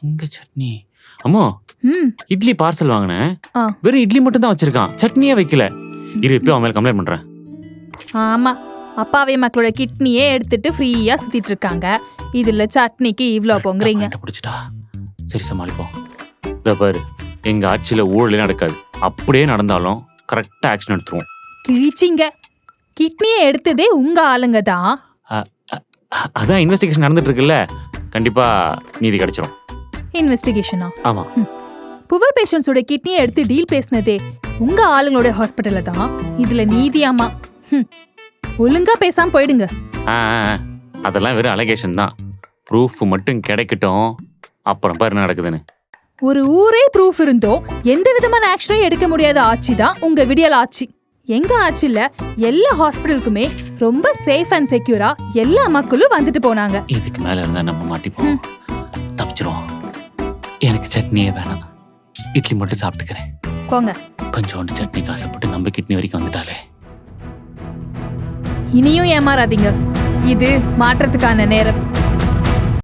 எங்க சட்னி? அம்மா, இட்லி பார்சல் வாங்கினேன். ஆ. வெறும் இட்லி மட்டும் தான் வச்சிருக்கான், சட்னியே வைக்கல. இரு, இப்போ அவன் மேல கம்ப்ளைண்ட் பண்றேன். ஆமா, அப்பாவே மக்களோட கிட்னியே எடுத்துட்டு ஃப்ரீயா சுத்திட்டு இருக்காங்க. இதுல சட்னிக்கு இவ்ளோ பொங்குறீங்க. பிடிச்சிட்டா, சரி சமாளிப்போம். இத பாரு, எங்க ஆட்சியில ஊழலே நடக்காது. அப்படியே நடந்தாலும் கரெக்டா ஆக்ஷன் எடுத்துருவோம். கிழிச்சிங்க. கிட்னியை எடுத்ததே உங்க ஆளுங்க தான். அதான் இன்வெஸ்டிகேஷன் நடந்துட்டு இருக்குல்ல, கண்டிப்பா நீதி கிடைச்சிரும். இன்வெஸ்டிகேஷனா? ஆமா. புவர் பேஷண்ட்ஸோட கிட்னியை எடுத்து டீல் பேசினதே உங்க ஆளுங்களோட ஹாஸ்பிட்டல்ல தான். இதுல நீதியாமா? ஒழுங்கா பேசாம போயிடுங்க. அதெல்லாம் வெறும் அலிகேஷன் தான். ப்ரூஃப் மட்டும் கிடைக்கட்டும், அப்புறம் பாரு என்ன நடக்குதுன்னு. ஒரு ஊரே ப்ரூஃப் இருந்தோம் எந்த விதமான ஆக்ஷனும் எடுக்க முடியாத ஆட்சி தான் உங்க விடியல் ஆட்சி. எங்க ஆட்சியில எல்லா ஹாஸ்பிட்டலுக்குமே ரொம்ப சேஃப் அண்ட் செக்யூரா எல்லா மக்களும் வந்துட்டு போனாங்க. இதுக்கு மேல இருந்தா நம்ம மாட்டிப்போம், தப்பிச்சிருவோம். எனக்கு சட்னியே வேணாம், இட்லி மட்டும் சாப்பிட்டுக்கிறேன். போங்க. கொஞ்சோண்டு சட்னி காசப்பட்டு நம்ம கிட்னி வரைக்கும் வந்துட்டாலே. இனியும் ஏமாறாதீங்க, இது மாற்றத்துக்கான நேரம்.